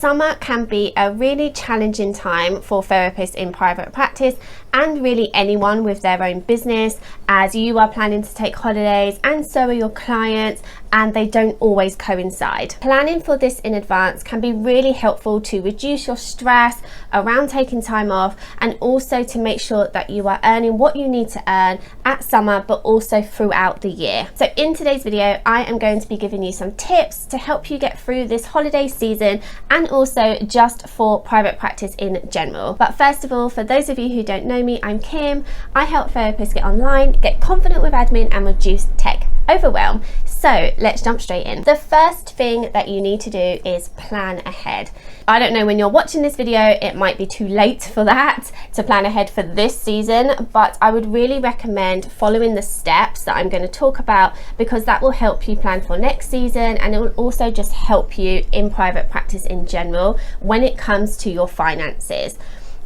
Summer can be a really challenging time for therapists in private practice and really anyone with their own business, as you are planning to take holidays and so are your clients, and they don't always coincide. Planning for this in advance can be really helpful to reduce your stress around taking time off, and also to make sure that you are earning what you need to earn at summer but also throughout the year. So in today's video I am going to be giving you some tips to help you get through this holiday season and also just for private practice in general. But first of all, for those of you who don't know me, I'm Kim. I help therapists get online, get confident with admin and reduce tech overwhelm. So let's jump straight in. The first thing that you need to do is plan ahead. I don't know when you're watching this video, it might be too late for that to plan ahead for this season, but I would really recommend following the steps that I'm going to talk about, because that will help you plan for next season, and it will also just help you in private practice in general when it comes to your finances.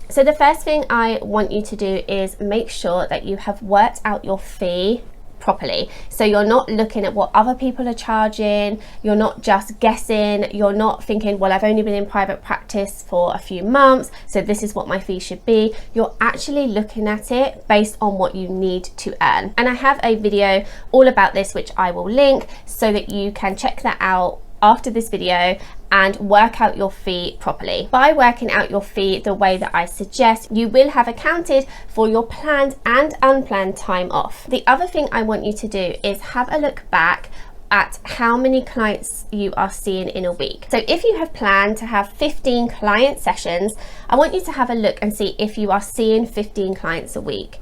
So the first thing I want you to do is make sure that you have worked out your fee properly. So you're not looking at what other people are charging, you're not just guessing, you're not thinking, well, I've only been in private practice for a few months, so this is what my fee should be. You're actually looking at it based on what you need to earn. And I have a video all about this, which I will link so that you can check that out after this video and work out your fee properly. By working out your fee the way that I suggest, you will have accounted for your planned and unplanned time off. The other thing I want you to do is have a look back at how many clients you are seeing in a week. So if you have planned to have 15 client sessions, I want you to have a look and see if you are seeing 15 clients a week.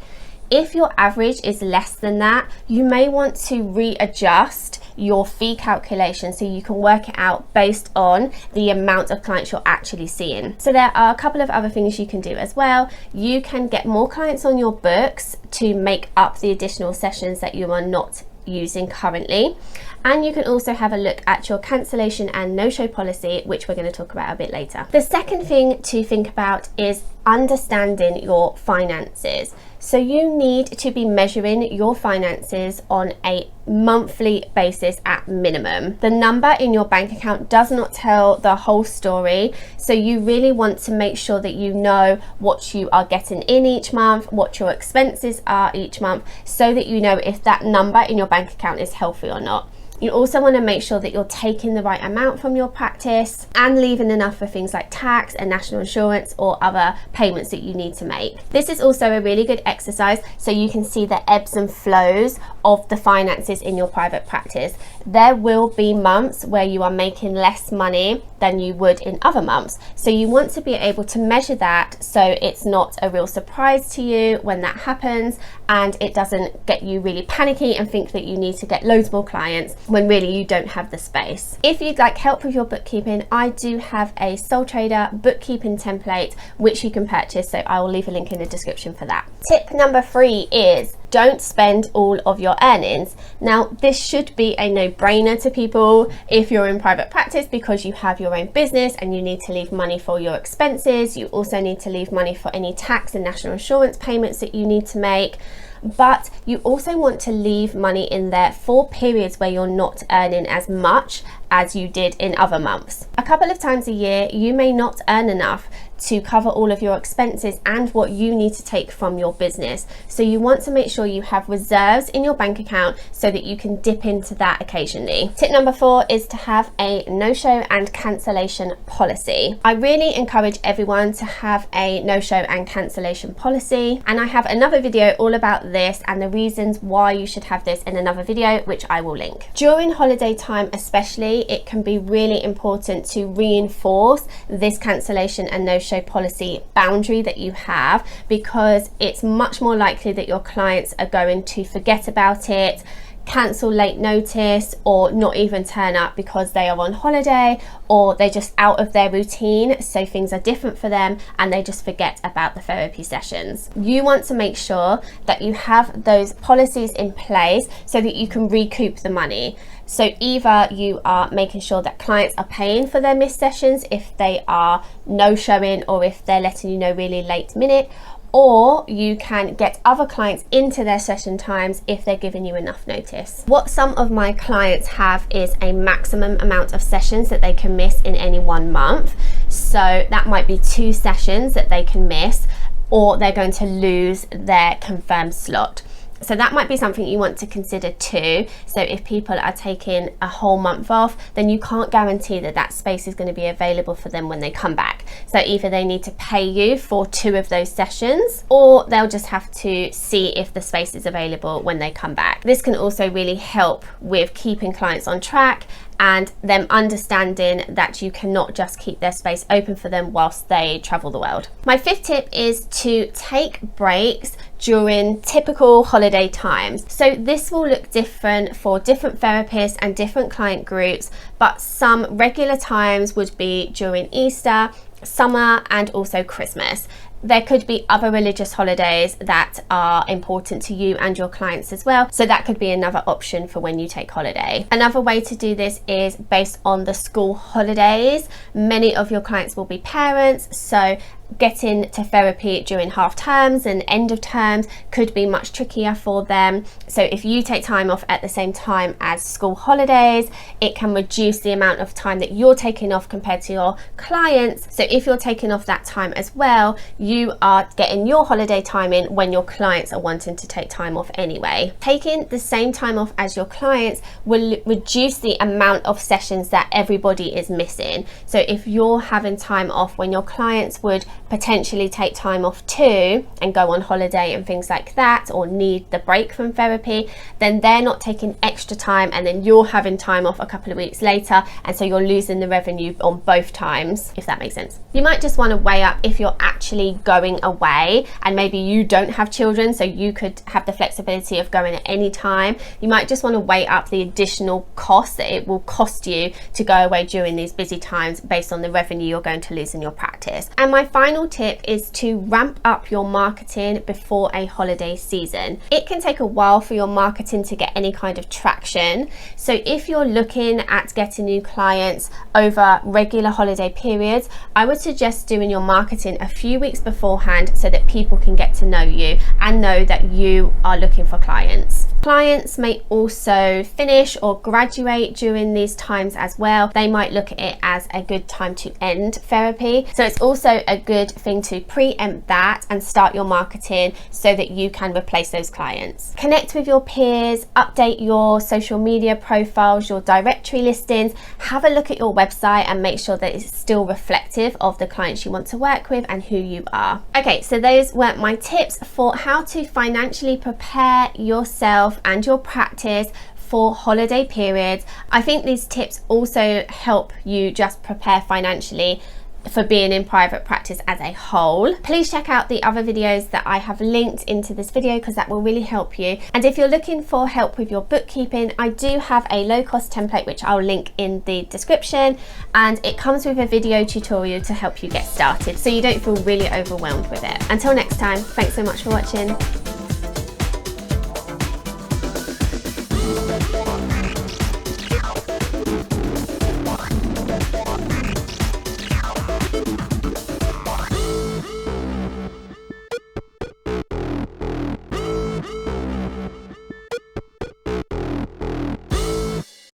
If your average is less than that, you may want to readjust your fee calculation so you can work it out based on the amount of clients you're actually seeing. So there are a couple of other things you can do as well. You can get more clients on your books to make up the additional sessions that you are not using currently, and you can also have a look at your cancellation and no-show policy, which we're going to talk about a bit later. The second thing to think about is understanding your finances. So you need to be measuring your finances on a monthly basis at minimum. The number in your bank account does not tell the whole story, so you really want to make sure that you know what you are getting in each month, what your expenses are each month, so that you know if that number in your bank account is healthy or not. You also want to make sure that you're taking the right amount from your practice and leaving enough for things like tax and national insurance or other payments that you need to make. This is also a really good exercise so you can see the ebbs and flows of the finances in your private practice. There will be months where you are making less money than you would in other months. So you want to be able to measure that so it's not a real surprise to you when that happens, and it doesn't get you really panicky and think that you need to get loads more clients when really you don't have the space. If you'd like help with your bookkeeping, I do have a sole trader bookkeeping template which you can purchase, so I will leave a link in the description for that. Tip number 3 is don't spend all of your earnings. Now, this should be a no-brainer to people if you're in private practice, because you have your own business and you need to leave money for your expenses. You also need to leave money for any tax and national insurance payments that you need to make. But you also want to leave money in there for periods where you're not earning as much as you did in other months. A couple of times a year, you may not earn enough to cover all of your expenses and what you need to take from your business. So you want to make sure you have reserves in your bank account so that you can dip into that occasionally. Tip number 4 is to have a no-show and cancellation policy. I really encourage everyone to have a no-show and cancellation policy, and I have another video all about this and the reasons why you should have this in another video, which I will link. During holiday time especially, it can be really important to reinforce this cancellation and no-show policy boundary that you have, because it's much more likely that your clients are going to forget about it, cancel late notice, or not even turn up because they are on holiday or they're just out of their routine, so things are different for them and they just forget about the therapy sessions. You want to make sure that you have those policies in place so that you can recoup the money. So either you are making sure that clients are paying for their missed sessions if they are no showing, or if they're letting you know really late minute, or you can get other clients into their session times if they're giving you enough notice. What some of my clients have is a maximum amount of sessions that they can miss in any 1 month. So that might be 2 sessions that they can miss, or they're going to lose their confirmed slot. So that might be something you want to consider too. So if people are taking a whole month off, then you can't guarantee that that space is going to be available for them when they come back. So either they need to pay you for 2 of those sessions, or they'll just have to see if the space is available when they come back. This can also really help with keeping clients on track and them understanding that you cannot just keep their space open for them whilst they travel the world. My 5th tip is to take breaks during typical holiday times. So this will look different for different therapists and different client groups, but some regular times would be during Easter, summer, and also Christmas. There could be other religious holidays that are important to you and your clients as well. So that could be another option for when you take holiday. Another way to do this is based on the school holidays. Many of your clients will be parents, so getting to therapy during half terms and end of terms could be much trickier for them. So if you take time off at the same time as school holidays, it can reduce the amount of time that you're taking off compared to your clients. So if you're taking off that time as well, you are getting your holiday time in when your clients are wanting to take time off anyway. Taking the same time off as your clients will reduce the amount of sessions that everybody is missing. So if you're having time off when your clients would potentially take time off too and go on holiday and things like that, or need the break from therapy, then they're not taking extra time and then you're having time off a couple of weeks later, and so you're losing the revenue on both times, if that makes sense. You might just want to weigh up if you're actually going away and maybe you don't have children, so you could have the flexibility of going at any time. You might just want to weigh up the additional cost that it will cost you to go away during these busy times based on the revenue you're going to lose in your practice. And my final tip is to ramp up your marketing before a holiday season. It can take a while for your marketing to get any kind of traction. So if you're looking at getting new clients over regular holiday periods, I would suggest doing your marketing a few weeks beforehand so that people can get to know you and know that you are looking for clients. Clients may also finish or graduate during these times as well. They might look at it as a good time to end therapy. So it's also a good thing to preempt that and start your marketing so that you can replace those clients. Connect with your peers, update your social media profiles, your directory listings, have a look at your website and make sure that it's still reflective of the clients you want to work with and who you are. Okay, so those were my tips for how to financially prepare yourself and your practice for holiday periods. I think these tips also help you just prepare financially for being in private practice as a whole. Please check out the other videos that I have linked into this video because that will really help you. And if you're looking for help with your bookkeeping, I do have a low-cost template which I'll link in the description, and it comes with a video tutorial to help you get started so you don't feel really overwhelmed with it. Until next time, thanks so much for watching.